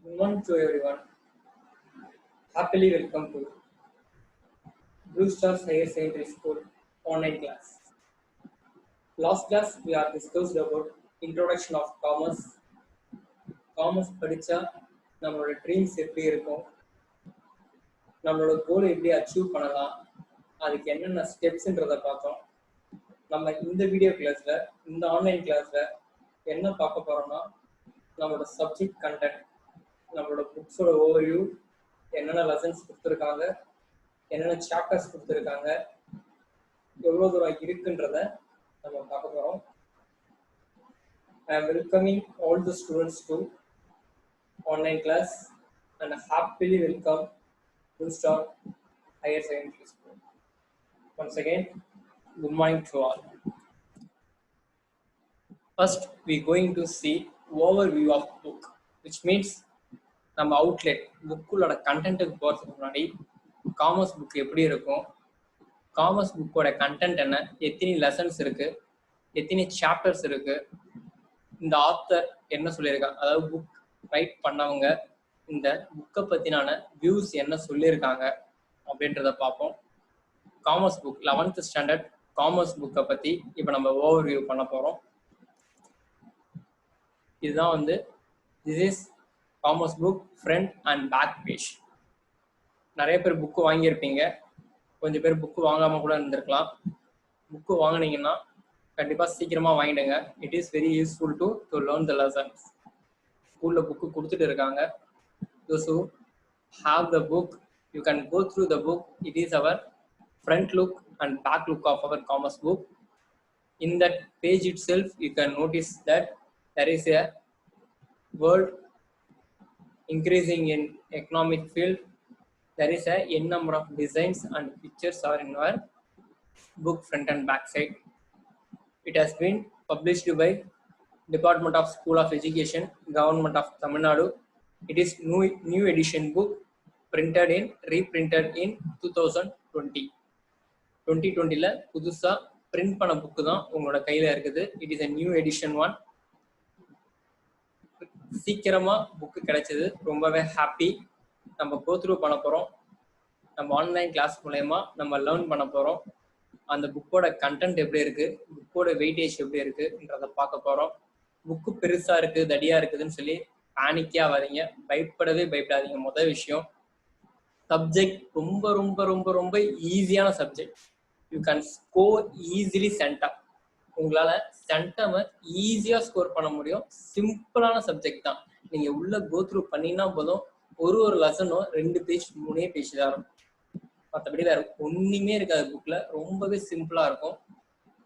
Good morning to everyone. Happily welcome to Blue Stars Higher Secondary School online class. Last class we are discussed about introduction of commerce. Commerce படிச்சா நம்மளோட dreams எப்படி இருக்கும், நம்மளோட கோல் எப்படி achieve பண்ணலாம், அதுக்கு என்னென்ன ஸ்டெப்ஸ்ன்றதை பார்த்தோம். நம்ம இந்த வீடியோ கிளாஸ்ல, இந்த ஆன்லைன் கிளாஸ்ல என்ன பார்க்க போறோம்னா, நம்மளோட சப்ஜெக்ட் கண்டென்ட், நம்மளோட புக்ஸோட ஓவர்வியூ, என்னென்ன லெசன்ஸ் கொடுத்துருக்காங்க, என்னென்ன சாப்டர்ஸ் கொடுத்துருக்காங்க, எவ்வளோ தூரம் இருக்குன்றத நம்ம பார்க்க போகிறோம். I am welcoming all the students to online class and happily welcome Blue Star Higher Secondary School. Once again, good morning to all. First, we are going to see overview of book, which means நம்ம outlet புக்குள்ளோட கண்டென்ட்டுக்கு போகிறதுக்கு முன்னாடி commerce book எப்படி இருக்கும், commerce புக்கோட content என்ன, எத்தனை lessons இருக்கு, எத்தனை சாப்டர்ஸ் இருக்கு, இந்த ஆத்தர் என்ன சொல்லியிருக்காங்க, அதாவது புக் ரைட் பண்ணவங்க இந்த புக்கை பற்றினான வியூஸ் என்ன சொல்லியிருக்காங்க அப்படின்றத பார்ப்போம். Commerce book 11th standard commerce புக்கை பற்றி இப்போ நம்ம ஓவர்வியூ பண்ண போகிறோம். இதுதான் வந்து this is commerce book front and back page. நிறைய பேர் புக்கு வாங்கியிருப்பீங்க, கொஞ்சம் பேர் புக்கு வாங்காமல் கூட இருந்திருக்கலாம். புக்கு வாங்கினீங்கன்னா கண்டிப்பாக சீக்கிரமாக வாங்கிடுங்க. It is very useful to learn the lessons. ஸ்கூலில் புக்கு கொடுத்துட்டு இருக்காங்க. those who have the book, you can go through the book. It is our front look and back look of our commerce book. In that page itself, you can notice that there is a word increasing in economic field. There is a n number of designs and pictures are in our book front and back side. It has been published by Department of School of Education, Government of Tamil Nadu. It is new edition book, reprinted in 2020. 2020ல புதுசா print பண்ண book தான் உங்களோட கையில இருக்குது. It is a new edition one. சீக்கிரமா book கிடைச்சது, ரொம்பவே happy. நம்ம கோ த்ரூ பண்ண போறோம். நம்ம ஆன்லைன் கிளாஸ் மூலயமா நம்ம லேர்ன் பண்ண போறோம். அந்த புக்கோட கண்டென்ட் எப்படி இருக்கு, புக்கோட வெயிட்டேஜ் எப்படி இருக்குன்றத பார்க்க போறோம். புக்கு பெருசா இருக்கு, தடியா இருக்குதுன்னு சொல்லி பேனிக்கே ஆகாதீங்க, பயப்படாதீங்க. முதல் விஷயம், சப்ஜெக்ட் ரொம்ப ரொம்ப ரொம்ப ரொம்ப ஈஸியான subject. You can score easily centum. உங்களால சென்டம் ஈஸியா ஸ்கோர் பண்ண முடியும். சிம்பிளான சப்ஜெக்ட் தான். நீங்க உள்ள கோ த்ரூ பண்ணினா போதும். ஒரு லெசனும் 2 பேஜ் 3 பேஜ் தான் இருக்கும். மற்றபடி வேற ஒண்ணுமே இருக்காது புக்ல. ரொம்பவே சிம்பிளா இருக்கும்.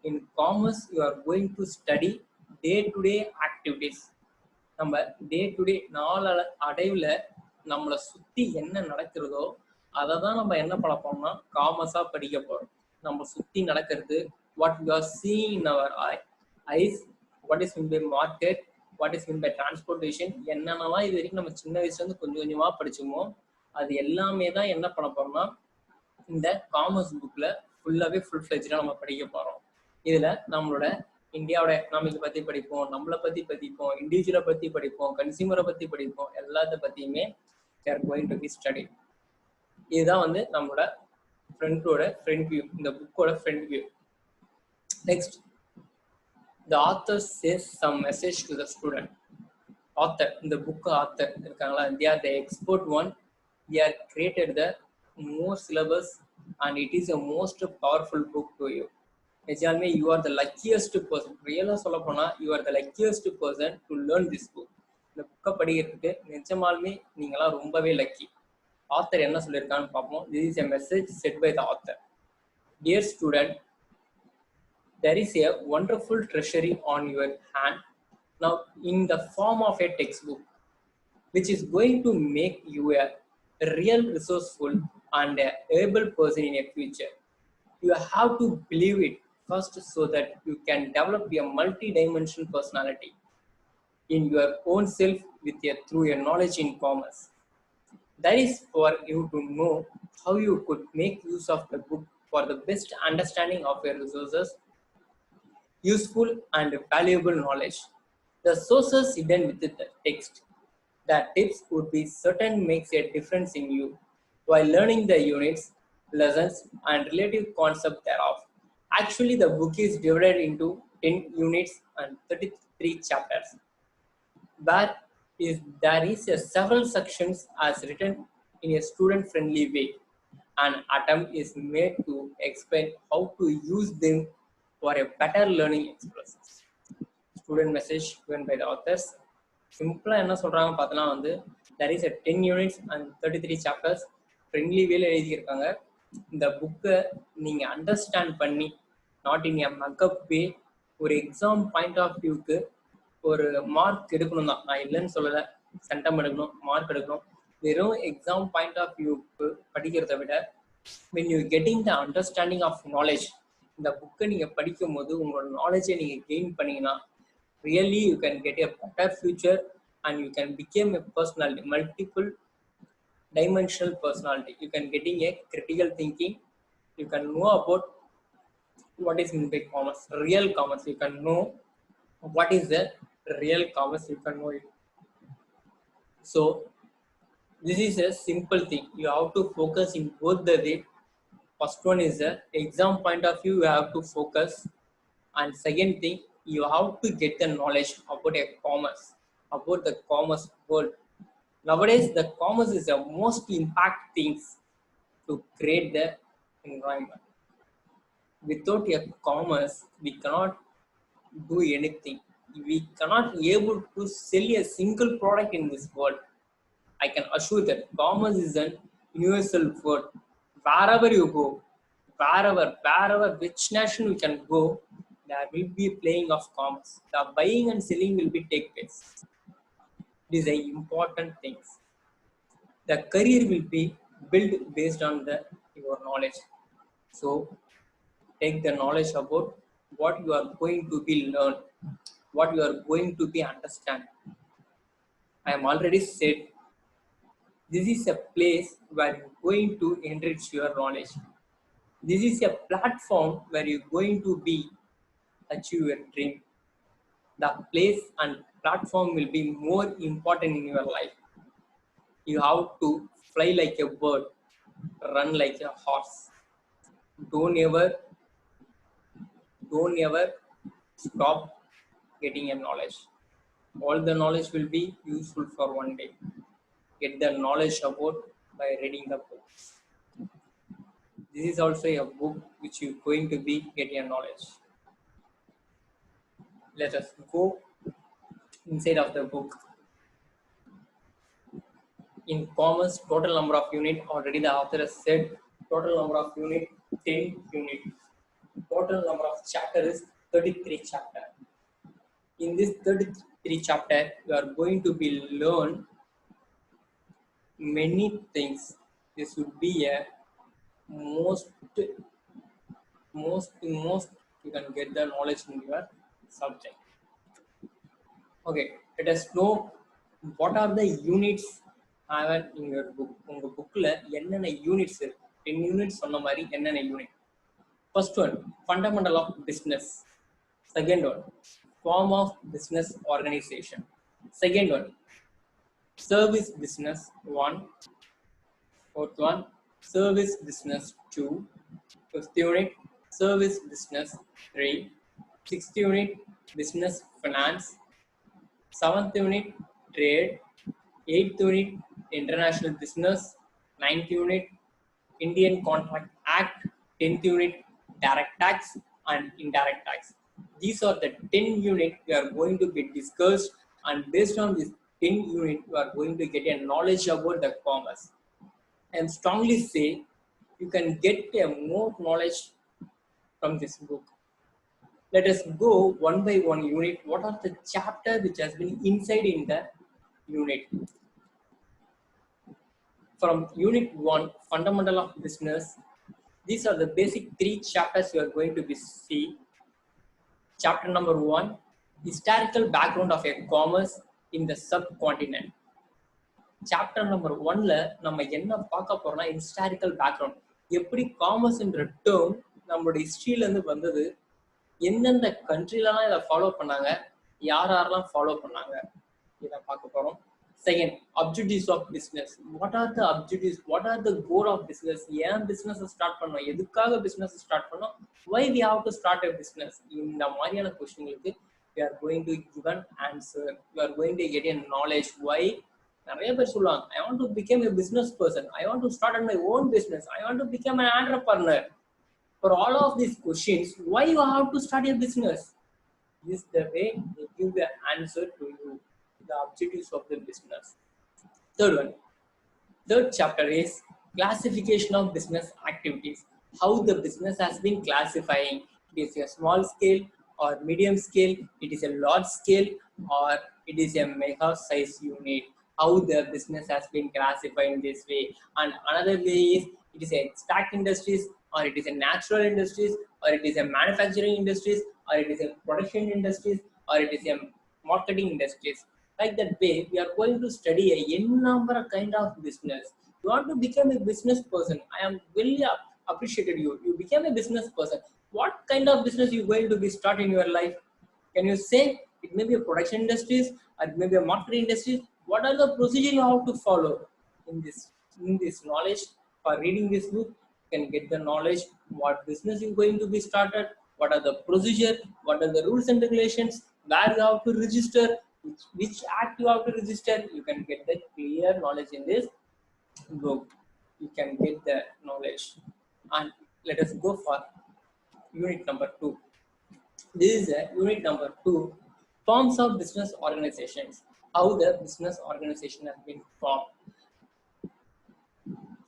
இன் commerce you are going to study day to day activities. நம்ம டே டு டே நாள அடைவுல நம்மளை சுத்தி என்ன நடக்கிறதோ அதை தான் நம்ம என்ன பண்ண போறோம்னா காமர்ஸா படிக்க போறோம். நம்ம சுத்தி நடக்கிறது, what you are seeing in our eyes, what is mean by market, what is mean by transportation, என்னென்னலாம் இது வரைக்கும் நம்ம சின்ன வயசுல இருந்து கொஞ்சம் கொஞ்சமா படிச்சுமோ அது எல்லாமே தான் என்ன பண்ண போறோம்னா இந்த காமர்ஸ் புக்ல ஃபுல்லாவே ஃபுல் ஃபிளெஜ்டா நம்ம படிக்க போறோம். இதுல நம்மளோட இந்தியாவோட எக்கனாமிக் பத்தி படிப்போம், நம்மளை பத்தி படிப்போம், இண்டிவிஜுவலை பத்தி படிப்போம், கன்சியூமரை பத்தி படிப்போம், எல்லாத்த பத்தியுமே we are going to be study. இதுதான் வந்து நம்மளோட ஃப்ரண்ட் வியூ, இந்த புக்கோட front view. Next, the author says some message to the student. author, இந்த புக் ஆத்தர் இருக்காங்களா, they are the expert one. They are created the more syllabus and it is a most powerful book to you. நிஜாலுமே you are the luckiest person. ரியலா சொல்ல போனா you are the luckiest person to learn this book. இந்த புக்கை படிக்கிறதுக்கு நிஜமாலுமே நீங்களாம் ரொம்பவே லக்கி. ஆத்தர் என்ன சொல்லியிருக்கான்னு பார்ப்போம். This is a message set by the author. Dear student, there is a wonderful treasury on your hand now in the form of a textbook, which is going to make you a real resourceful and a able person in a future. You have to believe it first so that you can develop a multi-dimensional personality in your own self through your knowledge in commerce. That is for you to know how you could make use of the book for the best understanding of your resources, useful and valuable knowledge. The sources hidden within the text, The tips would be certain makes a difference in you while learning the units, lessons, and relative concept thereof. Actually, the book is divided into 10 units and 33 chapters, where there is several sections as written in a student-friendly way. An attempt is made to explain how to use them for a better learning experience. Student message given by the authors. சிம்பிளா என்ன சொல்றாங்க பார்த்தனா வந்து there is a 10 units and 33 chapters friendly வேல எழுதியிருக்காங்க. இந்த புக்கை நீங்க அண்டர்ஸ்டாண்ட் பண்ணி நாட் இன் எ மக்கப் வே ஒரு எக்ஸாம் பாயிண்ட் ஆஃப் வியூக்கு ஒரு மார்க் எடுக்கணும் தான். நான் இல்லைன்னு சொல்லலை, சென்டம் எடுக்கணும், மார்க் எடுக்கணும். வெறும் எக்ஸாம் பாயிண்ட் ஆஃப் வியூக்கு படிக்கிறத விட when you getting the understanding of knowledge, இந்த புக்கை நீங்கள் படிக்கும் போது உங்களோட நாலேஜை நீங்கள் கெயின் பண்ணீங்கன்னா really you can get a better future and you can become a personality, multiple dimensional personality. You can getting a critical thinking. You can know about what is meant by commerce, real commerce. You can know what is the real commerce. You can know it. So this is a simple thing. You have to focus in both the way. First one is the exam point of view. You have to focus, and second thing, you have to get the knowledge about a commerce, about the commerce world. Nowadays, the commerce is the most impact things to create the environment. Without a commerce, we cannot do anything. We cannot be able to sell a single product in this world. I can assure that commerce is an universal word. Wherever you go, wherever, which nation we can go, there will be playing of commerce. The buying and selling will be take place. These are important things. The career will be built based on your knowledge. So take the knowledge about what you are going to be learn, what you are going to be understand. I am already said this is a place where you're going to enrich your knowledge. This is a platform where you're going to be achieve your dream. The place and platform will be more important in your life. You have to fly like a bird, run like a horse. Don't ever stop getting a knowledge. All the knowledge will be useful for one day. Get the knowledge about by reading the books. This is also a book which you're going to be get your knowledge. Let us go inside of the book. In commerce, total number of unit, already the author has said total number of unit 10 unit. Total number of chapter is 33 chapter. In this 33 chapter, you are going to be learn many things. This would be a most you can get the knowledge in your subject. Okay, let us know what are the units have in your book. உங்க புக்ல என்னென்ன units இருக்கு? 10 units சொன்ன மாதிரி என்னென்ன unit? First one, fundamental of business. Second one, form of business organization. Second one, service business 1. Fourth one, service business 2. Fifth unit, service business 3. Sixth unit, business finance. Seventh unit, trade. Eighth unit, international business. Ninth unit, Indian Contract Act. 10th unit, direct tax and indirect tax. These are the 10 units we are going to be discussed, and based on this 10 unit, you are going to get a knowledge about the commerce. And strongly say you can get a more knowledge from this book. Let us go one by one unit. What are the chapter which has been inside in the unit? From unit 1, fundamental of business. These are the basic 3 chapters you are going to be see. Chapter number 1, historical background of a commerce in the subcontinent. Chapter number 1ல நம்ம என்ன பார்க்க போறோம்னா historical background. எப்படி காமர்ஸ்ன்ற term நம்மளோட ஹிஸ்டரியில இருந்து வந்தது, எந்தெந்த கண்ட்ரிலலாம் இதை ஃபாலோ பண்ணாங்க, யாரெல்லாம் ஃபாலோ பண்ணாங்க, இதை பார்க்க போறோம். Second, objectives of business. What are the objectives? What are the goal of business? ஏன் business start பண்ணோம்? எதுக்காக business start பண்ணோம்? Why we have to start a business? இந்த மாதிரியான கொஸ்டின்களுக்கு we are going to give an answer. We are going to get a knowledge. Why? நிறைய பேர் சொல்லுவாங்க, I want to become a business person. I want to start my own business. I want to become an entrepreneur. For all of these questions, why you have to start a business? This is the way they give the answer to you. The objectives of the business. Third one. Third chapter is classification of business activities. How the business has been classifying. It is a small scale or medium scale. It is a large scale or it is a mega size unit. How the business has been classified in this way. And another way is it is a stack industries or it is a natural industries or it is a manufacturing industries or it is a production industries or it is a marketing industries. Like that way, we are going to study a n number of kind of business. You want to become a business person. I am really appreciated you. You became a business person. What kind of business you going to be start in your life? Can you say it may be a production industries or it may be a marketing industries? What are the procedure you have to follow in this knowledge? For reading this book, you can get the knowledge what business you going to be started, what are the procedure, what are the rules and regulations, where you have to register, which act you have to register. You can get the clear knowledge in this book. You can get the knowledge. And let us go for unit number 2. This is a unit number 2, forms of business organizations. How the business organization has been formed.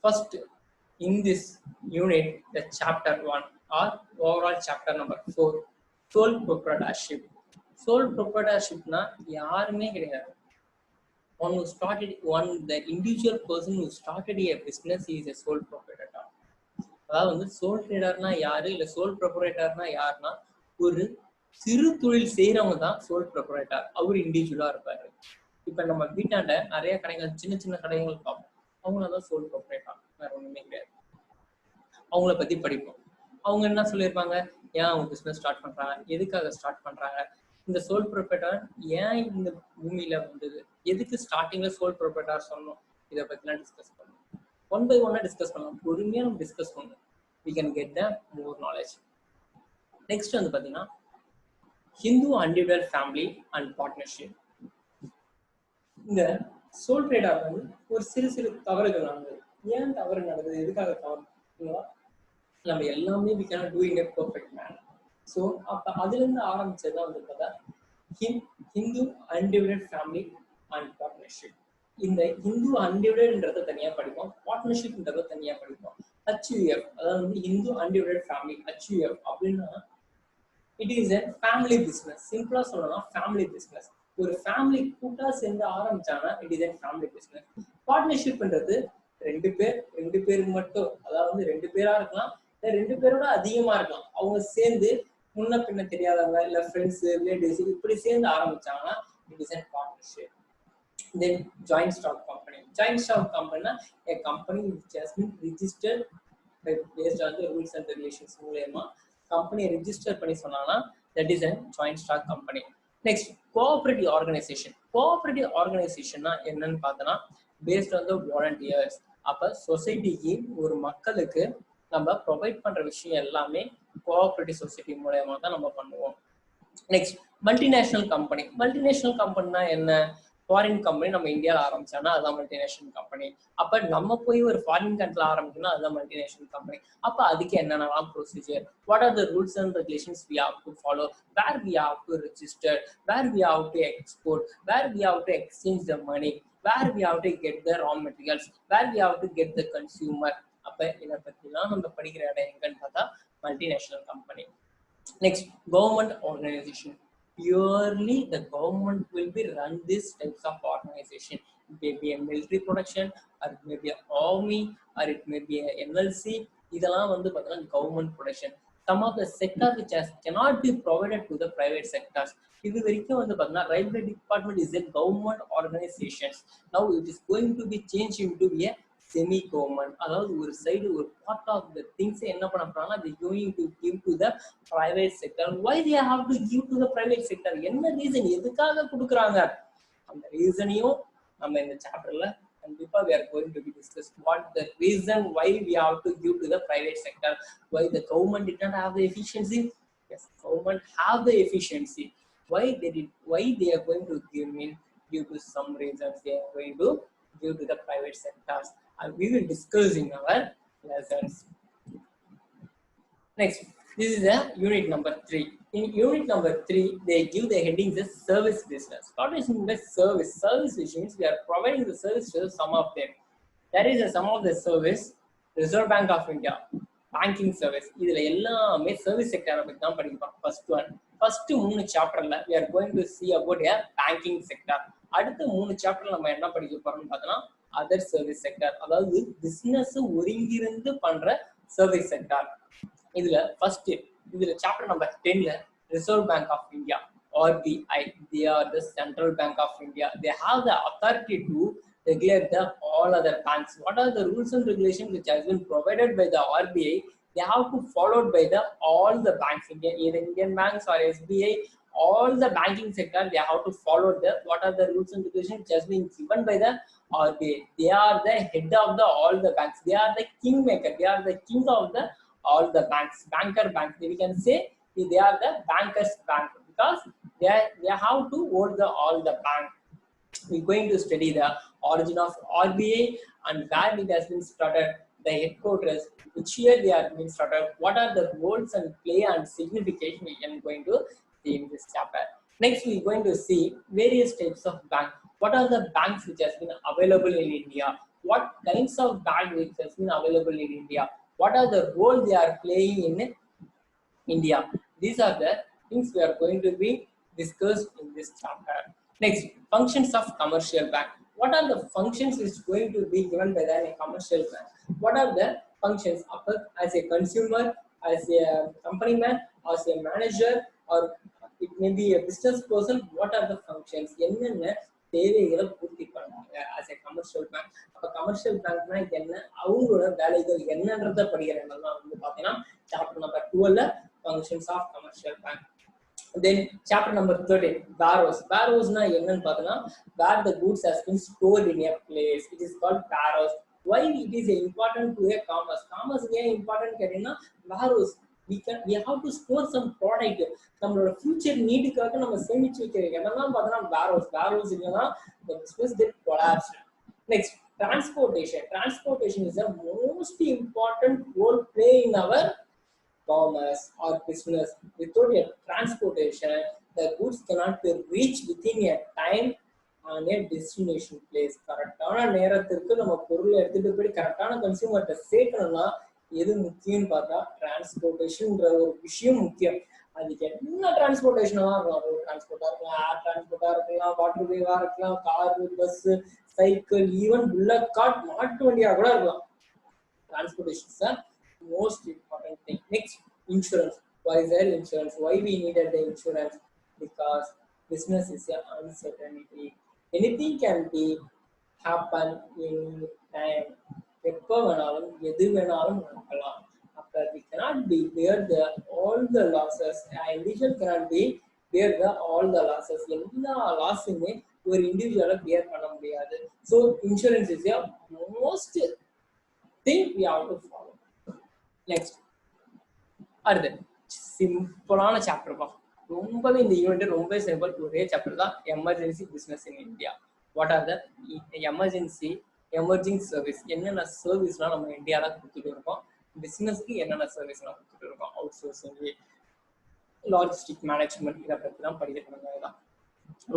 First, in this unit, the chapter 1 or overall chapter number 4, sole proprietorship. Sole proprietorship na yarume kediyadu. The individual person who started a business is a sole proprietor. அதாவது வந்து soul ட்ரேடர்னா யாரு, இல்ல soul ப்ரொப்ரைட்டர்னா யாருன்னா ஒரு சிறு தொழில் செய்யறவங்க தான் சோல் ப்ரொப்ரைட்டர். அவர் இண்டிவிஜுவலா இருப்பாரு. இப்ப நம்ம வீட்டாண்ட நிறைய கடைகள், சின்ன சின்ன கடைகள் பார்ப்போம். அவங்களதான் சோல் ப்ரொப்ரைட்டர், வேற ஒண்ணுமே கிடையாது. அவங்கள பத்தி படிப்போம். அவங்க என்ன சொல்லியிருப்பாங்க, ஏன் அவங்க பிசினஸ் ஸ்டார்ட் பண்றாங்க, எதுக்காக ஸ்டார்ட் பண்றாங்க, இந்த சோல் ப்ரொப்ரைட்டர் ஏன் இந்த பூமியில வந்தது, எதுக்கு ஸ்டார்டிங்ல சோல் ப்ரொப்ரைட்டர் சொன்னோம், இதை பத்திலாம் டிஸ்கஸ் பண்ணணும். ஒன் பை ஒன்னா டிஸ்கஸ் பண்ணலாம். பொறுமையா நம்ம டிஸ்கஸ் பண்ணணும். We can get the more knowledge. Next வந்து பாத்தீங்கன்னா Hindu individual family and partnership. இந்த சோல் ட்ரேடர் வந்து ஒரு சிறு சிறு தவறுகள் நடந்தது. ஏன் தவறு நடந்தது, எதுக்காக தவறு, நம்ம எல்லாமே we cannot do in a perfect manner. So அப்ப அதுல இருந்து ஆரம்பிச்சதுதான் வந்து பார்த்தா Hindu individual family and partnership. இந்த ஹிந்து அன்டிவைடட்ன்றத தனியா படிப்போம், பார்ட்னர்ஷிப்ன்றத தனியா படிப்போம். HUF அதாவது வந்து ஹிந்து அன்டிவைடட் ஃபேமிலி. HUF அப்படின்னா it is a family business. சிம்பிளா சொல்லலாம் ஃபேமிலி பிசினஸ். ஒரு ஃபேமிலி கூட்டா சேர்ந்து ஆரம்பிச்சாங்கன்னா it is a family business. பார்ட்னர்ஷிப்ன்றது ரெண்டு பேருக்கு மட்டும், அதாவது 2 பேரா இருக்கலாம், இல்ல 2 பேரோட அதிகமா இருக்கலாம். அவங்க சேர்ந்து முன்ன பின்ன தெரியாதவங்க இல்ல ஃப்ரெண்ட்ஸ் ரிலேட்டிவ்ஸ் இப்படி சேர்ந்து ஆரம்பிச்சாங்கன்னா it is a partnership. Then joint stock company. Joint stock company na a company which has been registered based on the rules and regulations மூலமா company register பண்ணி சொன்னானா that is a joint stock company. Next, cooperative organization. Cooperative organization na என்னன்னு பார்த்தனா based on the volunteers. அப்ப சொசைட்டிக்கு ஒரு மக்களுக்கு நம்ம ப்ரொவைட் பண்ற விஷயம் எல்லாமே கோஆபரேட்டிவ் சொசைட்டி மூலமா தான் நம்ம பண்ணுவோம். Next, multinational company. மல்டிநேஷனல் கம்பெனினா என்ன, ஃபாரின் கம்பெனி நம்ம இந்தியாவில் ஆரம்பிச்சானா அதுதான் மல்டிநேஷனல் கம்பெனி. அப்ப நம்ம போய் ஒரு ஃபாரின் கண்ட்ரில ஆரம்பிக்கணும், அதுதான் மல்டிநேஷனல் கம்பெனி. அப்ப அதுக்கு என்னென்னலாம் procedure, what are the rules and regulations we have to follow, where we have to register, where we have to export, where we have to exchange the money, where we have to get the raw materials, where we have to get the consumer. அப்ப இதை பத்திலாம் நம்ம படிக்கிற இடம் எங்கன்னு பார்த்தா multinational company. Next, government organization. Purely the government will be run these types of organization. It may be a military production, or it may be an army, or it may be a NLC. இதெல்லாம் வந்து பார்த்தீங்கன்னா government production. Some of the sectors which cannot be provided to the private sectors. இது வரைக்கும் வந்து பார்த்தீங்கன்னா railway department is a government organization. Now it is going to be changed into a semi government. அதாவது ஒரு side ஒரு part of the things என்ன பண்ண போறாங்கன்னா they going to give to the private sector. Why they have to give to the private sector? என்ன reason, எதுக்காக கொடுக்குறாங்க, அந்த ரீசனையும் நம்ம இந்த சாப்டர்ல கண்டிப்பா we are going to be discuss what the reason why we have to give to the private sector, why the government did not have the efficiency. Yes, government have the efficiency. Why they are going to give mean due to some reasons they are going to give to the private sectors, and we will discuss in our lessons. Next, this is the unit number 3. In unit number 3, they give the headings as service business. What is mean by service? Service which means we are providing the service to some of them. That is some of the service. Reserve Bank of India, banking service. இதுல எல்லாமே service செக்டரை பத்தி தான் படிக்கிறோம். First 3 சாப்டர்ல we are going to see about a banking sector. அடுத்த 3 சாப்டர்ல நம்ம என்ன படிக்க போறோம்னு பார்த்தோம்னா அதர் சர்வீஸ் செக்டர், அதாவது பிசினஸ் ஒருங்கிருந்து பண்ற சர்வீஸ் செக்டர். இதுல ஃபர்ஸ்ட் இதுல சாப்டர் நம்பர் 10ல reserve bank of India, RBI, they are the central bank of India. They have the authority to regulate the all other banks. What are the rules and regulations which has been provided by the RBI? They have to followed by the all the banks, Indian banks or SBI, all the banking sector. They have to follow the what are the rules and regulations which has been given by the RBI. They are the head of the all the banks. They are the kingmaker. They are the king of the all the banks. Banker bank, we can say they are the bankers bank because they have to hold the all the bank. We're going to study the origin of RBI and where it has been started, the headquarters, which year they are being started, what are the roles and play and signification we are going to see in this chapter. Next, we're going to see various types of bank. What are the banks which has been available in India? What kinds of bank which has been available in India? What are the role they are playing in India? These are the things we are going to be discussed in this chapter. Next, functions of commercial bank. What are the functions which is going to be given by the commercial bank? What are the functions as a consumer, as a company man, as a manager, or it may be a business person? What are the functions? என்னென்ன தேவைகளை பூர்த்தி பண்ணாங்க as a commercial bank? அப்ப commercial bankனா என்ன, அவங்களோட வேலைகள் என்னன்றத படிக்கிறதுனால வந்து பாத்தீங்கன்னா சாப்டர் நம்பர் 12ல functions of commercial bank. Then chapter number 13, warehouse. Warehouse na என்னன்னு பார்த்தோம்னா where the goods has been stored in a place, it is called warehouse. Why it is important to a commerce? Commerce ஏன் important கேட்டீங்கன்னா warehouse, we have to store some product, நம்மளோட future நீடுக்காக நம்ம சேமிச்சு வைக்கிறோம். என்னெல்லாம் பார்த்தோம்னா warehouse இல்லைன்னா the business get collapsed. Next, transportation is the most important role play in our commerce or business. Without a transportation, the goods cannot be reached within a time and a destination place. கரெக்டான நேரத்திற்கு நம்ம பொருளை எடுத்துட்டு போய் கரெக்டான கன்சியூமர்கிட்ட சேர்க்கணும்னா எது முக்கியம்னு பார்த்தா டிரான்ஸ்போர்ட்டேஷன்ன்ற ஒரு விஷயம் முக்கியம். அதுக்கு என்ன டிரான்ஸ்போர்ட்டேஷனாக இருக்கும், டிரான்ஸ்போர்ட்டா இருக்கலாம், ஏர் டிரான்ஸ்போர்ட்டா இருக்கலாம், வாட்டர் வேவா இருக்கலாம், car, bus, cycle, even bullet card, மாட்டு வண்டியா கூட இருக்கலாம். Transportation is the most important thing. Next, insurance. Why is there insurance? Why we needed the insurance? Because business is an uncertainty. Anything can be happen in time. எப்போ வேணாலும் எது வேணாலும் நடக்கலாம். அப்ப we cannot be bear the all the losses. Individual cannot be bear the all the losses. எல்லா லாஸுமே ஒரு இண்டிவிஜுவலை bear பண்ண முடியாது. So insurance is a most thing we have to follow. Next, அடுத்து சிம்பிளான சாப்டர் பா, ரொம்பவே இந்த யூனிட் ரொம்ப சிம்பிள். ஒரே சாப்டர் தான், emergency business in India. What are the emergency emerging service, என்னென்ன சர்வீஸ்லாம் நம்ம இந்தியாவில கொடுத்துட்டு இருக்கோம், பிசினஸ்க்கு என்னென்ன சர்வீஸ்லாம் கொடுத்துட்டு இருக்கோம், அவுட் சோர்சிங், லாஜிஸ்டிக் மேனேஜ்மெண்ட், இதை பற்றி தான் படிக்கிறாங்க. தான்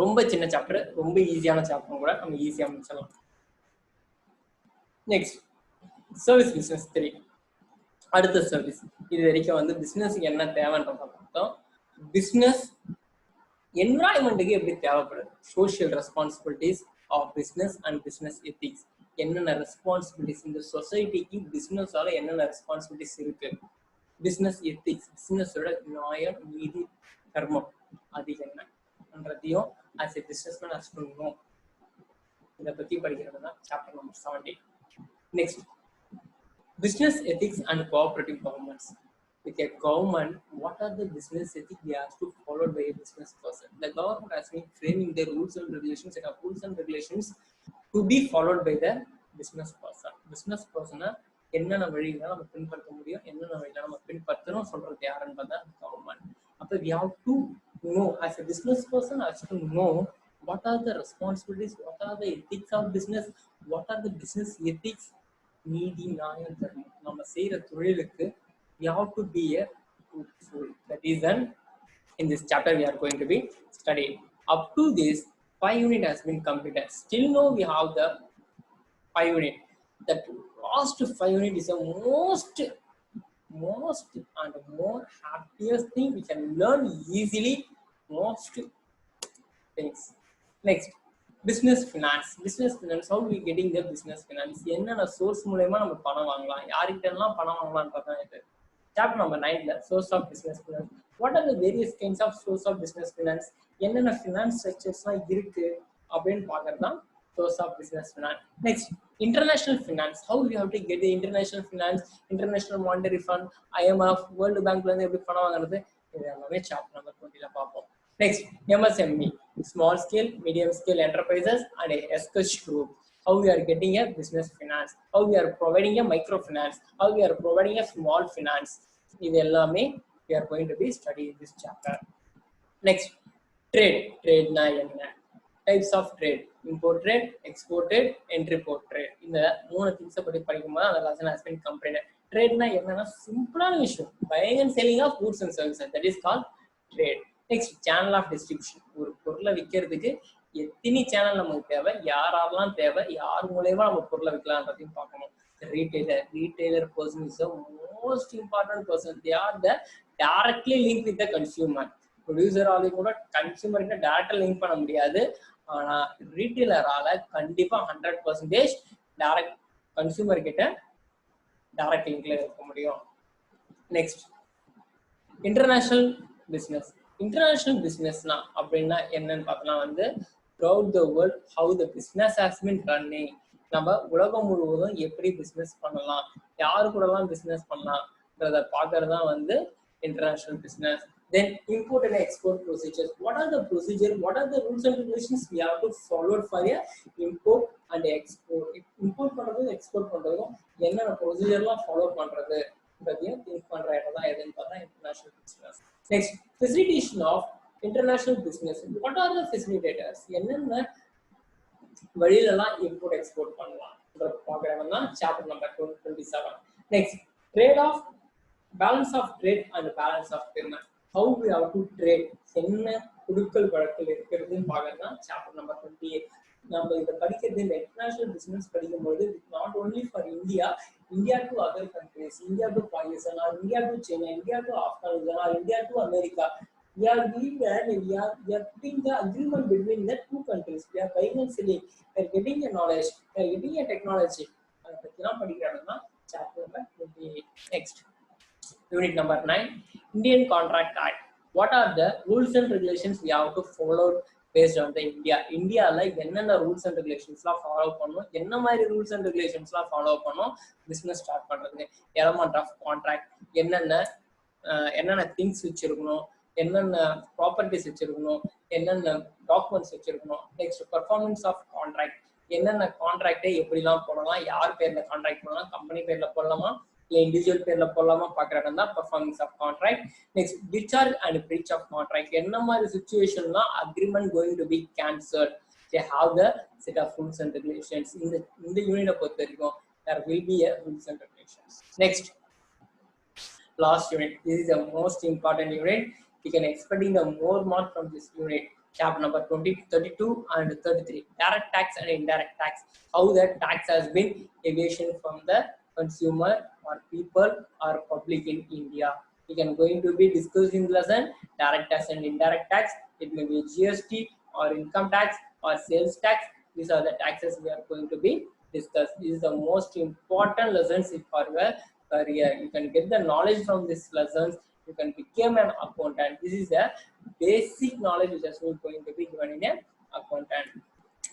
ரொம்ப சின்ன சாப்டர், ரொம்ப ஈஸியான சாப்டர் கூட நம்ம ஈஸியாக முடிச்சிடலாம். Next, service business 3. அடுத்த சர்வீஸ். இது வரைக்கும் வந்து பிசினஸ்க்கு என்ன தேவைன்றத பார்த்தோம். பிசினஸ் என்விரான்மெண்ட்டுக்கு எப்படி தேவைப்படுது, social responsibilities of business and business ethics, என்னென்ன ரெஸ்பான்சிபிலிட்டிஸ் இந்த சொசைட்டிக்கு பிசினஸால என்னென்ன ரெஸ்பான்சிபிலிட்டிஸ் இருக்கு, பிசினஸ் எத்திக்ஸ், பிசினஸோட நியாயம், நீதி, கர்மம், அது என்னன்றதையும் ஆஸ் எ பிசினஸ்மேன் அஸ் பண்ணணும். இதை பத்தி படிக்கிறது தான் chapter number 17. Next, business ethics and cooperative governments. with a government, what are the business ethics they have to follow by a business person? The government has been framing the rules and regulations, set of rules and regulations to be followed by the business person. Business person என்னென்ன வழிகளை நம்ம பின்பற்ற முடியும், என்னென்ன வழிகளை நம்ம பின்பற்றணும் சொல்றது யாருன்னு பார்த்தா கவர்மெண்ட். அப்போ we have to know, as a business person has to know what are the responsibilities, what are the ethics of business, what are the business ethics, நீதி நியாயம் தர்மம் நம்ம செய்யற தொழிலுக்கு we have to be a truthful. That is then in this chapter we are going to be studying. Up to this 5 unit has been completed. Still now we have the 5 unit. That last 5 unit is the most and more happiest thing we can learn easily. Most things. Next, business finance. Business finance, how we getting the business finance? என்னென்ன source மூலமா நம்ம பணம் வாங்கலாம், யார்கிட்ட எல்லாம் பணம் வாங்கலாம்ன்றதான் இது. Chapter number 9 source of business finance. What are the various kinds of source of business finance? என்னென்ன finance structures இருக்கு அப்படின்னு பார்க்கறதுதான் source of business finance. Next, international finance. How we have to get the international finance, International Monetary Fund, IMF, World Bank ல இருந்து எப்படி பணம் வாங்குறது, இது எல்லாமே chapter number 20ல பார்ப்போம். Next, MSME, small scale, medium scale enterprises and a SKUSH group. How we are getting a business finance, how we are providing a microfinance, how we are providing a small finance. இது எல்லாமே we are going to be studying in this chapter. Next, trade. Trade na enna? Types of trade: import trade, export trade, entry port trade. இந்த மூணு things பத்தி படிக்கும்போது அந்த lesson has been completed. Trade na என்னன்னா சிம்பிளான விஷயம், buying and selling of goods and services, that is called trade. Next, channel of distribution. ஒரு பொருளை விற்கிறதுக்கு எத்தனை சேனல் நமக்கு தேவை, யாரெல்லாம் தேவை, யார் மூலமா நம்ம பொருளை விற்கலாம்ன்றதையும் பார்க்கணும். Retailer person is the most important person. They are the directly linked with the consumer. Producer ஆல கூட கன்சியூமர் கிட்ட டைரக்டா லிங்க் பண்ண முடியாது, ஆனா ரீட்டைலரால கண்டிப்பா 100% டைரக்ட் கன்சியூமர் கிட்ட டைரக்ட் லிங்க்ல இருக்க முடியும். Next, international business. இன்டர்நேஷனல் பிசினஸ்னா அப்படின்னா என்னன்னு பார்த்தோம்னா throughout the world how the business has been running. நம்ம உலகம் முழுவதும் எப்படி பிசினஸ் பண்ணலாம், யாரு கூடலாம் பிசினஸ் பண்ணலாம்ன்றத பார்க்கறதுதான் international business. Then import and export procedures. What are the procedure? What are the rules and regulations we have to follow for a import and export? Import பண்றதும் export பண்றதும் என்னென்ன ப்ரொசீஜர்லாம் ஃபாலோ பண்றதுன்றதையும் திங்க் பண்ற இடம் தான் எதுன்னு பார்த்தா international business. Next, facilitation of international business. What are the facilitators? என்னென்ன வழியிலலாம் இம்போர்ட் எக்ஸ்போர்ட் பண்ணலாம் பார்க்கறவங்க தான் chapter number 27. Next, trade of balance of trade and balance of payment. How we have to trade, என்ன குடுக்கல் வழக்கல் இருக்கிறதுன்னு பார்க்கறது தான் சாப்டர் நம்பர் 28. நம்ம இதை படிக்கிறது, இந்த இன்டர்நேஷனல் பிசினஸ் படிக்கும்போது not only for India to other countries, India to Pakistan, or India to China, India to Afghanistan, or India to America. We are putting the agreement between the two countries. We are buying and selling. We are getting a knowledge. We are getting a technology. Chapter number 28. Next, unit number 9, Indian Contract Act. What are the rules and regulations we have to follow based on the India? India like என்னென்ன rules and regulations-லாம் follow பண்ணணும், என்ன மாதிரி rules and regulations-லாம் follow பண்ணணும் business start பண்றதுக்கு. Element of contract, என்னென்ன things வச்சிருக்கணும், என்னென்ன properties வச்சிருக்கணும், என்னென்ன டாக்குமெண்ட்ஸ் வச்சிருக்கணும். Next, performance of contract. என்னென்ன கான்ட்ராக்டை எப்படிலாம் போடலாம், யார் பேர்ல கான்ட்ராக்ட் போடலாம், கம்பெனி பேர்ல போடலாமா இல்லை இண்டிவிஜுவல் பேர்ல போடலாமா பார்க்கறது தான் performance of contract. Next, discharge and breach of contract. என்ன மாதிரி சுச்சுவேஷன்லாம் agreement going to be cancelled, they have the set of rules and regulations. இந்த யூனிட்டை பொறுத்த வரைக்கும் there will be a rules and regulations. Next, last unit. This is the most important unit. You can expecting the more mark from this unit. Chapter number 20, 32 and 33. Direct tax and indirect tax. How that tax has been evasion from the consumer or people or public in India. We can going to be discussing the lesson direct tax and indirect tax. It may be GST or income tax or sales tax. These are the taxes we are going to be discussed. This is the most important lessons for your career. You can get the knowledge from these lessons. You can become an accountant. This is the basic knowledge which is going to be given in an accountant.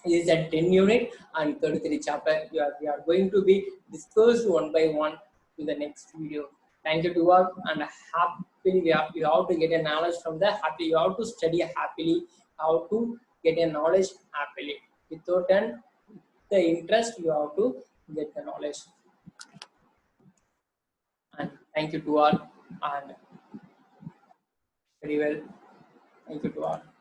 This is a 10 unit and 33 chapter. We are going to be discussed one by one in the next video. Thank you to all, and happily you have to get a knowledge from the happy. You have to study happily. How to get a knowledge happily. Without the interest, you have to get the knowledge. And thank you to all, and very well. Thank you to all.